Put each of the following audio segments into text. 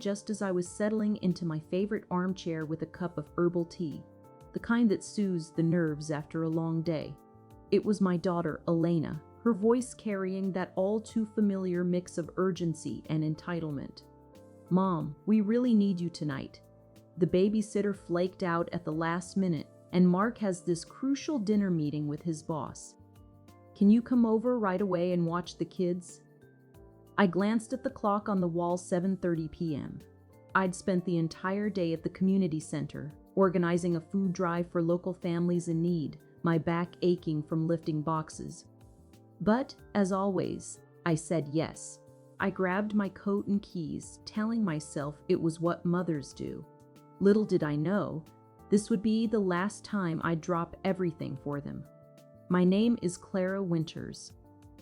just as I was settling into my favorite armchair with a cup of herbal tea, the kind that soothes the nerves after a long day. It was my daughter, Elena, her voice carrying that all too familiar mix of urgency and entitlement. "Mom, we really need you tonight. The babysitter flaked out at the last minute, and Mark has this crucial dinner meeting with his boss. Can you come over right away and watch the kids?" I glanced at the clock on the wall, 7:30 p.m. I'd spent the entire day at the community center, organizing a food drive for local families in need, my back aching from lifting boxes. But, as always, I said yes. I grabbed my coat and keys, telling myself it was what mothers do. Little did I know, this would be the last time I'd drop everything for them. My name is Clara Winters.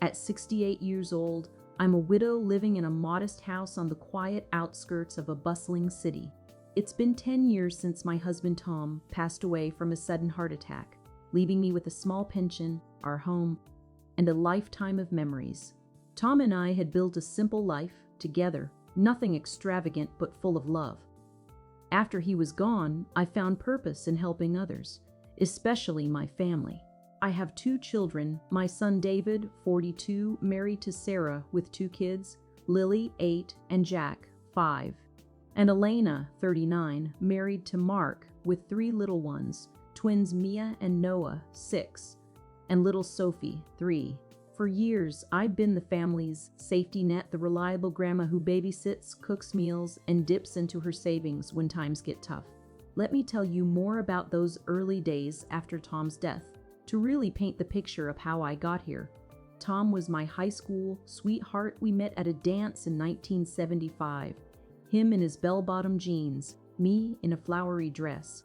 At 68 years old, I'm a widow living in a modest house on the quiet outskirts of a bustling city. It's been 10 years since my husband Tom passed away from a sudden heart attack, leaving me with a small pension, our home, and a lifetime of memories. Tom and I had built a simple life together, nothing extravagant but full of love. After he was gone, I found purpose in helping others, especially my family. I have 2 children, my son David, 42, married to Sarah with 2 kids, Lily, 8, and Jack, 5. And Elena, 39, married to Mark with 3 little ones, twins Mia and Noah, 6, and little Sophie, 3. For years, I've been the family's safety net, the reliable grandma who babysits, cooks meals, and dips into her savings when times get tough. Let me tell you more about those early days after Tom's death, to really paint the picture of how I got here. Tom was my high school sweetheart. We met at a dance in 1975. Him in his bell-bottom jeans, me in a flowery dress.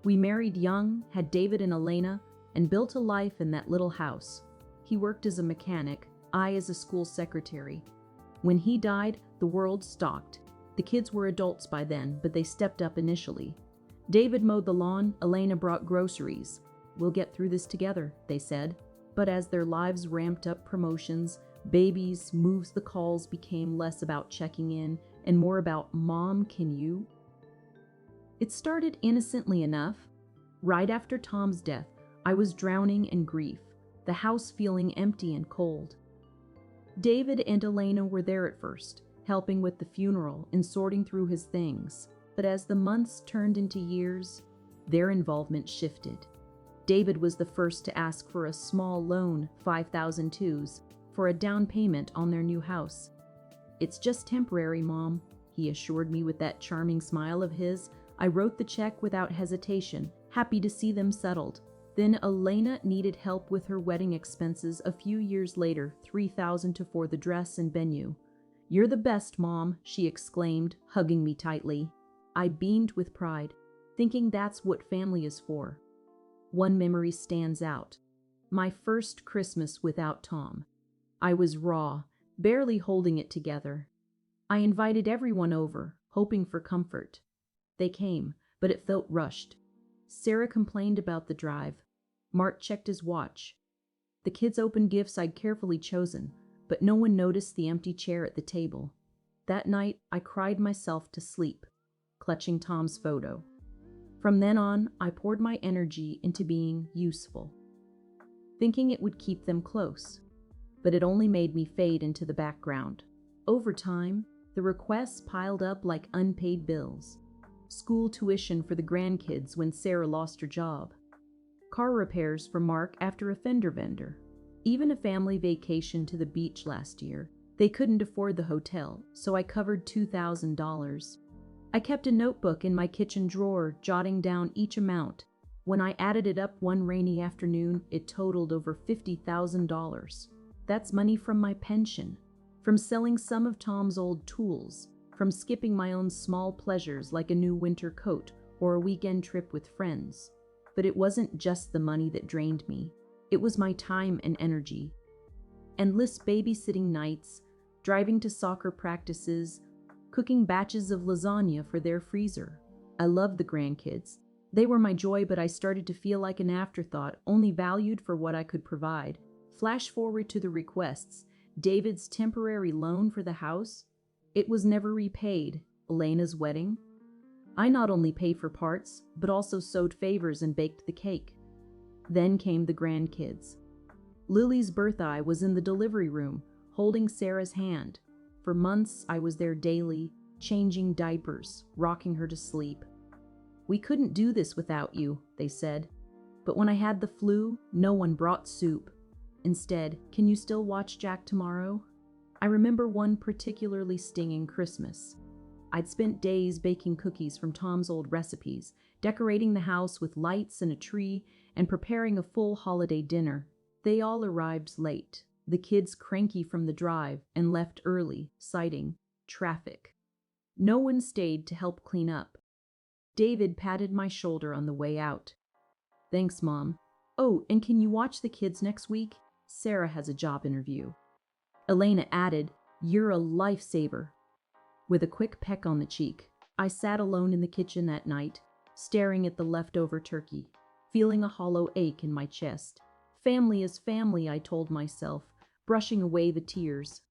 We married young, had David and Elena, and built a life in that little house. He worked as a mechanic, I as a school secretary. When he died, the world stopped. The kids were adults by then, but they stepped up initially. David mowed the lawn, Elena brought groceries. "We'll get through this together," they said. But as their lives ramped up, promotions, babies, moves, the calls became less about checking in and more about, "Mom, can you?" It started innocently enough. Right after Tom's death, I was drowning in grief, the house feeling empty and cold. David and Elena were there at first, helping with the funeral and sorting through his things. But as the months turned into years, their involvement shifted. David was the first to ask for a small loan, $5,200, for a down payment on their new house. "It's just temporary, Mom," he assured me with that charming smile of his. I wrote the check without hesitation, happy to see them settled. Then Elena needed help with her wedding expenses a few years later, $3,000 for the dress and venue. "You're the best, Mom," she exclaimed, hugging me tightly. I beamed with pride, thinking that's what family is for. One memory stands out. My first Christmas without Tom. I was raw, barely holding it together. I invited everyone over, hoping for comfort. They came, but it felt rushed. Sarah complained about the drive. Mark checked his watch. The kids opened gifts I'd carefully chosen, but no one noticed the empty chair at the table. That night, I cried myself to sleep, clutching Tom's photo. From then on, I poured my energy into being useful, thinking it would keep them close. But it only made me fade into the background. Over time, the requests piled up like unpaid bills. School tuition for the grandkids when Sarah lost her job. Car repairs for Mark after a fender bender. Even a family vacation to the beach last year. They couldn't afford the hotel, so I covered $2,000. I kept a notebook in my kitchen drawer, jotting down each amount. When I added it up one rainy afternoon, it totaled over $50,000. That's money from my pension, from selling some of Tom's old tools, from skipping my own small pleasures like a new winter coat or a weekend trip with friends. But it wasn't just the money that drained me. It was my time and energy. Endless babysitting nights, driving to soccer practices, cooking batches of lasagna for their freezer. I loved the grandkids. They were my joy, but I started to feel like an afterthought, only valued for what I could provide. Flash forward to the requests. David's temporary loan for the house. It was never repaid. Elena's wedding. I not only paid for parts, but also sewed favors and baked the cake. Then came the grandkids. Lily's birthday was in the delivery room, holding Sarah's hand. For months, I was there daily, changing diapers, rocking her to sleep. We couldn't do this without you, they said. But when I had the flu, no one brought soup. Instead, can you still watch Jack tomorrow? I remember one particularly stinging Christmas. I'd spent days baking cookies from Tom's old recipes, decorating the house with lights and a tree, and preparing a full holiday dinner. They all arrived late, the kids cranky from the drive, and left early, citing traffic. No one stayed to help clean up. David patted my shoulder on the way out. Thanks, Mom. Oh, and can you watch the kids next week? Sarah has a job interview. Elena added, You're a lifesaver. With a quick peck on the cheek, I sat alone in the kitchen that night, staring at the leftover turkey, feeling a hollow ache in my chest. Family is family, I told myself, brushing away the tears.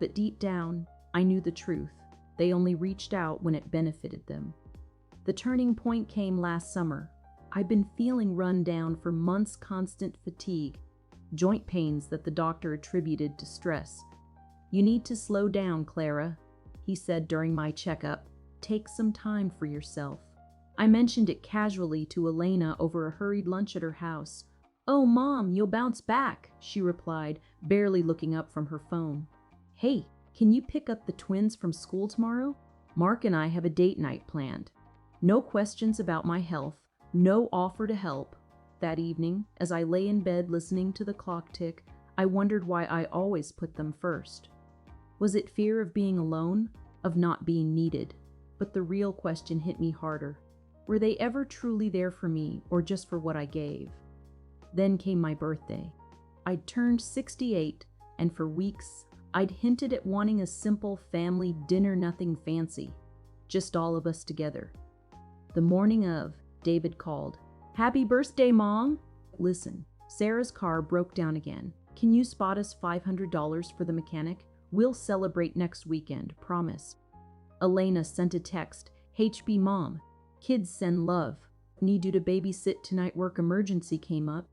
But deep down, I knew the truth. They only reached out when it benefited them. The turning point came last summer. I'd been feeling run down for months, constant fatigue, joint pains that the doctor attributed to stress. You need to slow down, Clara, he said during my checkup. Take some time for yourself. I mentioned it casually to Elena over a hurried lunch at her house. Oh, Mom, you'll bounce back, she replied, barely looking up from her phone. Hey, can you pick up the twins from school tomorrow? Mark and I have a date night planned. No questions about my health, no offer to help. That evening, as I lay in bed listening to the clock tick, I wondered why I always put them first. Was it fear of being alone, of not being needed? But the real question hit me harder. Were they ever truly there for me, or just for what I gave? Then came my birthday. I'd turned 68, and for weeks, I'd hinted at wanting a simple family dinner, nothing fancy. Just all of us together. The morning of, David called. Happy birthday, Mom! Listen, Sarah's car broke down again. Can you spot us $500 for the mechanic? We'll celebrate next weekend, promise. Elena sent a text. HB Mom. Kids send love. Need you to babysit tonight, work emergency came up.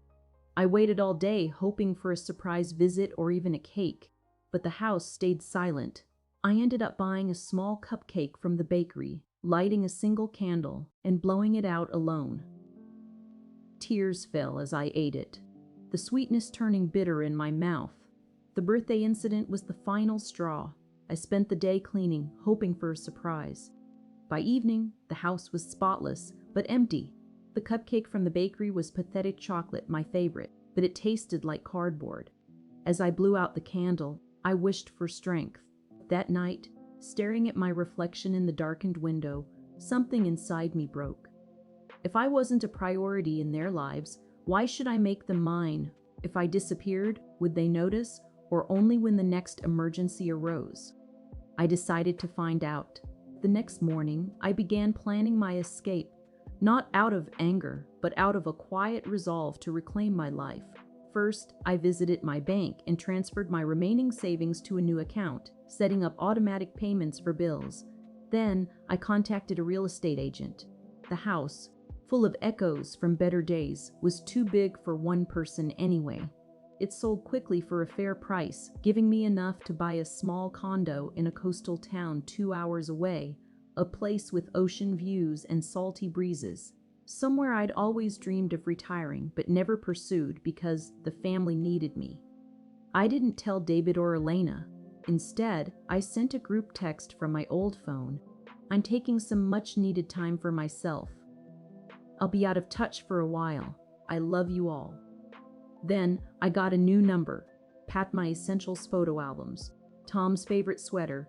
I waited all day hoping for a surprise visit or even a cake, but the house stayed silent. I ended up buying a small cupcake from the bakery, lighting a single candle, and blowing it out alone. Tears fell as I ate it, the sweetness turning bitter in my mouth. The birthday incident was the final straw. I spent the day cleaning, hoping for a surprise. By evening, the house was spotless, but empty. The cupcake from the bakery was pathetic chocolate, my favorite, but it tasted like cardboard. As I blew out the candle, I wished for strength. That night, staring at my reflection in the darkened window, something inside me broke. If I wasn't a priority in their lives, why should I make them mine? If I disappeared, would they notice, or only when the next emergency arose? I decided to find out. The next morning, I began planning my escape, not out of anger, but out of a quiet resolve to reclaim my life. First, I visited my bank and transferred my remaining savings to a new account, setting up automatic payments for bills. Then, I contacted a real estate agent. The house, full of echoes from better days, was too big for one person anyway. It sold quickly for a fair price, giving me enough to buy a small condo in a coastal town 2 hours away, a place with ocean views and salty breezes, somewhere I'd always dreamed of retiring but never pursued because the family needed me. I didn't tell David or Elena. Instead, I sent a group text from my old phone. I'm taking some much-needed time for myself. I'll be out of touch for a while. I love you all. Then, I got a new number, packed my essentials photo albums, Tom's favorite sweater,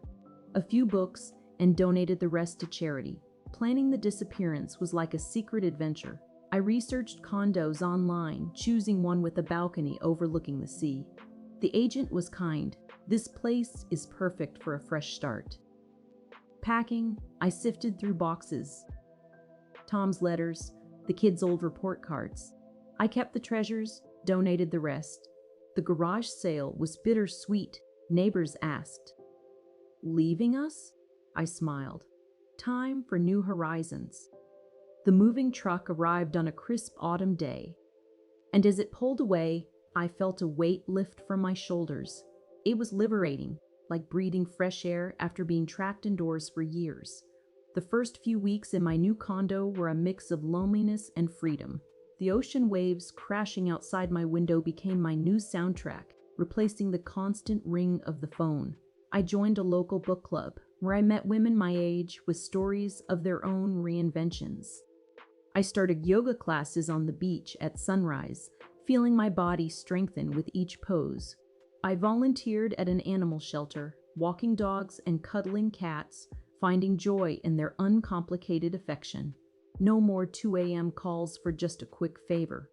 a few books, and donated the rest to charity. Planning the disappearance was like a secret adventure. I researched condos online, choosing one with a balcony overlooking the sea. The agent was kind. This place is perfect for a fresh start. Packing, I sifted through boxes. Tom's letters, the kids' old report cards. I kept the treasures, donated the rest. The garage sale was bittersweet. Neighbors asked, "Leaving us?" I smiled. Time for new horizons. The moving truck arrived on a crisp autumn day, and as it pulled away, I felt a weight lift from my shoulders. It was liberating, like breathing fresh air after being trapped indoors for years. The first few weeks in my new condo were a mix of loneliness and freedom. The ocean waves crashing outside my window became my new soundtrack, replacing the constant ring of the phone. I joined a local book club, where I met women my age with stories of their own reinventions. I started yoga classes on the beach at sunrise, feeling my body strengthen with each pose. I volunteered at an animal shelter, walking dogs and cuddling cats, finding joy in their uncomplicated affection. No more 2 a.m. calls for just a quick favor.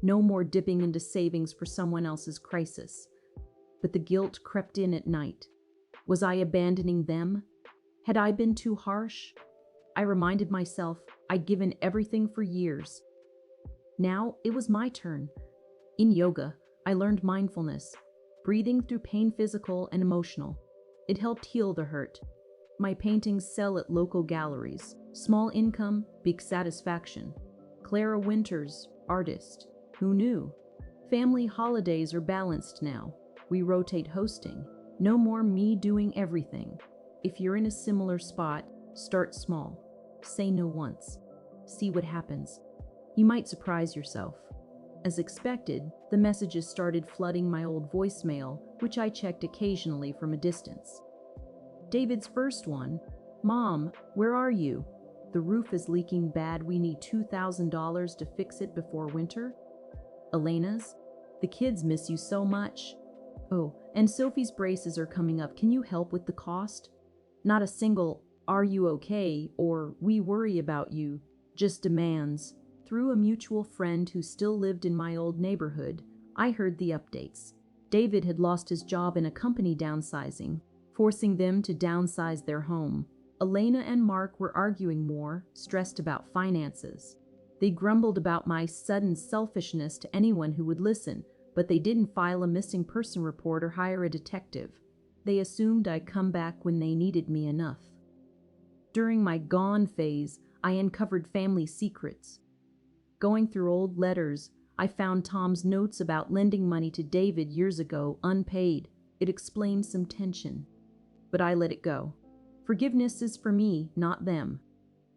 No more dipping into savings for someone else's crisis. But the guilt crept in at night. Was I abandoning them? Had I been too harsh? I reminded myself I'd given everything for years. Now it was my turn. In yoga, I learned mindfulness, breathing through pain, physical and emotional. It helped heal the hurt. My paintings sell at local galleries. Small income, big satisfaction. Clara Winters, artist. Who knew? Family holidays are balanced now. We rotate hosting. No more me doing everything. If you're in a similar spot, start small. Say no once. See what happens. You might surprise yourself. As expected, the messages started flooding my old voicemail, which I checked occasionally from a distance. David's first one, "Mom, where are you? The roof is leaking bad. We need $2,000 to fix it before winter." Elena's, "The kids miss you so much." Oh, and Sophie's braces are coming up. Can you help with the cost? Not a single, "Are you okay?" or "We worry about you," just demands. Through a mutual friend who still lived in my old neighborhood, I heard the updates. David had lost his job in a company downsizing, forcing them to downsize their home. Elena and Mark were arguing more, stressed about finances. They grumbled about my sudden selfishness to anyone who would listen, but they didn't file a missing person report or hire a detective. They assumed I'd come back when they needed me enough. During my gone phase, I uncovered family secrets. Going through old letters, I found Tom's notes about lending money to David years ago, unpaid. It explained some tension. But I let it go. Forgiveness is for me, not them.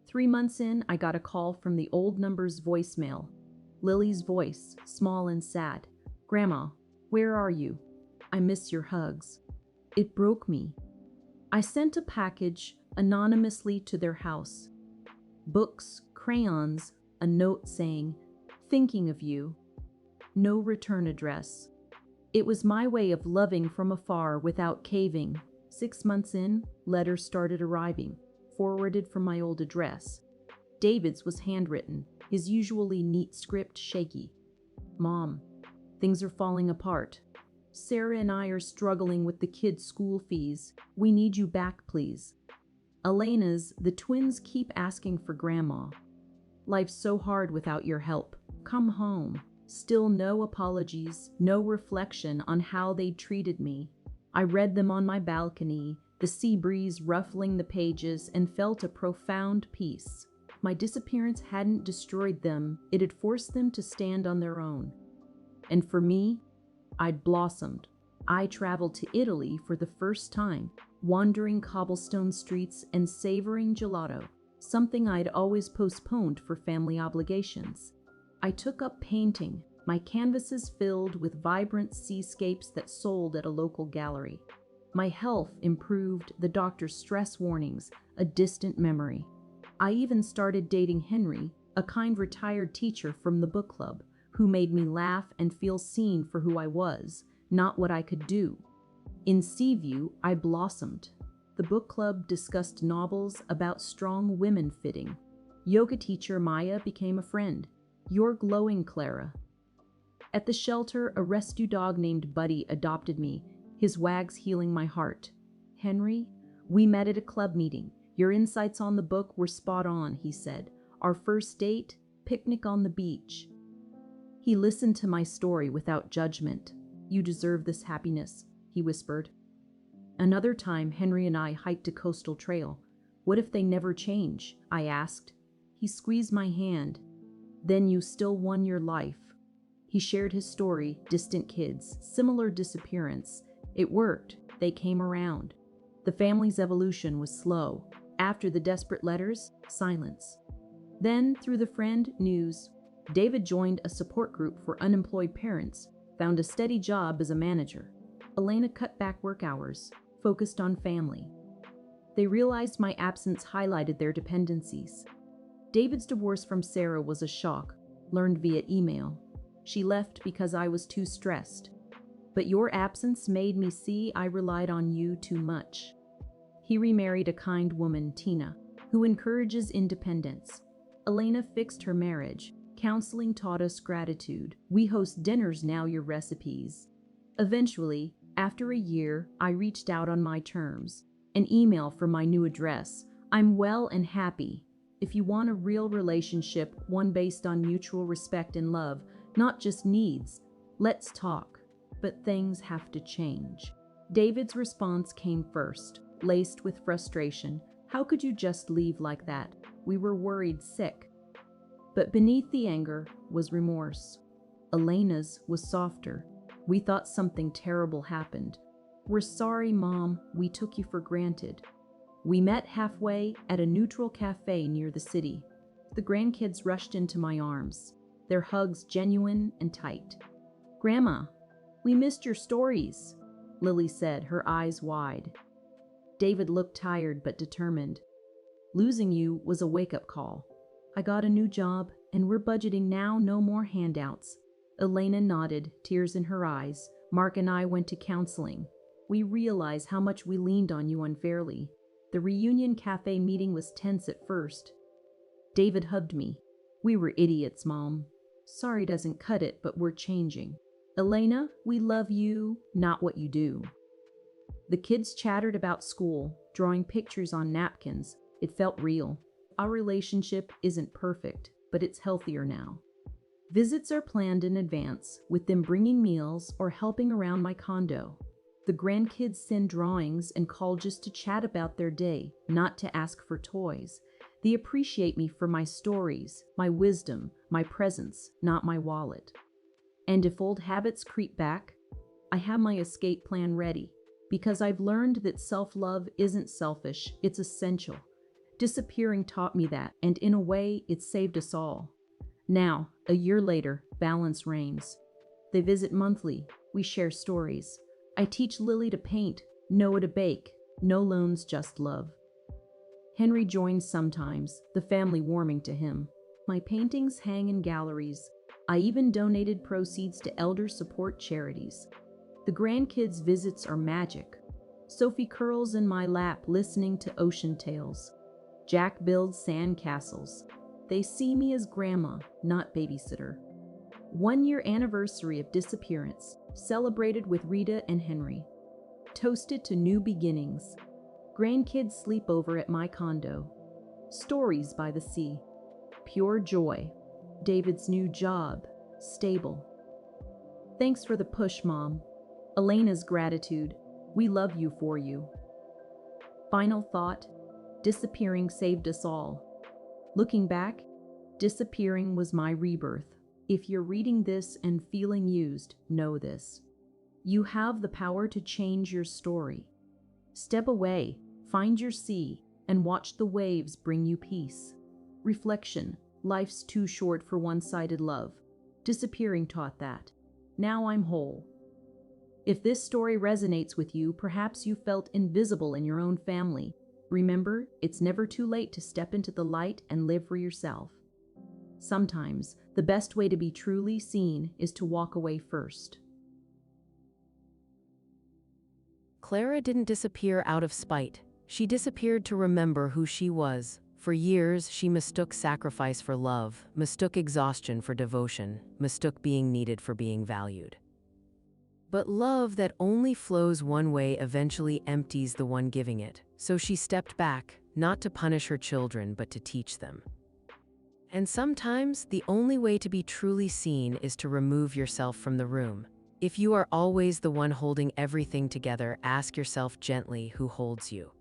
3 months in, I got a call from the old number's voicemail. Lily's voice, small and sad. "Grandma, where are you? I miss your hugs." It broke me. I sent a package anonymously to their house. Books, crayons, a note saying, "Thinking of you." No return address. It was my way of loving from afar without caving. 6 months in, letters started arriving, forwarded from my old address. David's was handwritten, his usually neat script shaky. "Mom, things are falling apart. Sarah and I are struggling with the kids' school fees. We need you back, please." Elena's, "The twins keep asking for Grandma. Life's so hard without your help. Come home." Still no apologies, no reflection on how they treated me. I read them on my balcony, the sea breeze ruffling the pages, and felt a profound peace. My disappearance hadn't destroyed them, it had forced them to stand on their own. And for me, I'd blossomed. I traveled to Italy for the first time, wandering cobblestone streets and savoring gelato, something I'd always postponed for family obligations. I took up painting, my canvases filled with vibrant seascapes that sold at a local gallery. My health improved, the doctor's stress warnings, a distant memory. I even started dating Henry, a kind retired teacher from the book club, who made me laugh and feel seen for who I was, not what I could do. In Seaview, I blossomed. The book club discussed novels about strong women fitting. Yoga teacher Maya became a friend. "You're glowing, Clara." At the shelter, a rescue dog named Buddy adopted me, his wags healing my heart. "Henry, we met at a club meeting. Your insights on the book were spot on," he said. "Our first date, picnic on the beach." He listened to my story without judgment. "You deserve this happiness," he whispered. Another time, Henry and I hiked a coastal trail. What if they never change? I asked. He squeezed my hand. Then you still won your life. He shared his story, distant kids, similar disappearance. It worked. They came around. The family's evolution was slow. After the desperate letters, silence. Then, through the friend, news. David joined a support group for unemployed parents, found a steady job as a manager. Elena cut back work hours, focused on family. They realized my absence highlighted their dependencies. David's divorce from Sarah was a shock, learned via email. She left because I was too stressed. But your absence made me see I relied on you too much. He remarried a kind woman, Tina, who encourages independence. Elena fixed her marriage. Counseling taught us gratitude. We host dinners now, your recipes. Eventually, after a year, I reached out on my terms. An email from my new address. I'm well and happy. If you want a real relationship, one based on mutual respect and love, not just needs, let's talk. But things have to change. David's response came first, laced with frustration. How could you just leave like that? We were worried sick. But beneath the anger was remorse. Elena's was softer. We thought something terrible happened. We're sorry, Mom. We took you for granted. We met halfway at a neutral cafe near the city. The grandkids rushed into my arms, their hugs genuine and tight. Grandma, we missed your stories, Lily said, her eyes wide. David looked tired but determined. Losing you was a wake-up call. I got a new job, and we're budgeting now, no more handouts. Elena nodded, tears in her eyes. Mark and I went to counseling. We realized how much we leaned on you unfairly. The reunion cafe meeting was tense at first. David hugged me. We were idiots, Mom. Sorry doesn't cut it, but we're changing. Elena, we love you, not what you do. The kids chattered about school, drawing pictures on napkins. It felt real. Our relationship isn't perfect, but it's healthier now. Visits are planned in advance, with them bringing meals or helping around my condo. The grandkids send drawings and call just to chat about their day, not to ask for toys. They appreciate me for my stories, my wisdom, my presence, not my wallet. And if old habits creep back, I have my escape plan ready, because I've learned that self-love isn't selfish, it's essential. Disappearing taught me that, and in a way, it saved us all. Now, a year later, balance reigns. They visit monthly, we share stories. I teach Lily to paint, Noah to bake, no loans, just love. Henry joins sometimes, the family warming to him. My paintings hang in galleries. I even donated proceeds to elder support charities. The grandkids' visits are magic. Sophie curls in my lap listening to ocean tales. Jack builds sand castles. They see me as grandma, not babysitter. 1 year anniversary of disappearance, celebrated with Rita and Henry. Toasted to new beginnings. Grandkids sleep over at my condo. Stories by the sea. Pure joy. David's new job. Stable. Thanks for the push, Mom. Elena's gratitude. We love you for you. Final thought. Disappearing saved us all. Looking back, disappearing was my rebirth. If you're reading this and feeling used, know this. You have the power to change your story. Step away, find your sea, and watch the waves bring you peace. Reflection. Life's too short for one-sided love. Disappearing taught that. Now I'm whole. If this story resonates with you, perhaps you felt invisible in your own family. Remember, it's never too late to step into the light and live for yourself. Sometimes, the best way to be truly seen is to walk away first. Clara didn't disappear out of spite. She disappeared to remember who she was. For years, she mistook sacrifice for love, mistook exhaustion for devotion, mistook being needed for being valued. But love that only flows one way eventually empties the one giving it. So she stepped back, not to punish her children, but to teach them. And sometimes, the only way to be truly seen is to remove yourself from the room. If you are always the one holding everything together, ask yourself gently who holds you.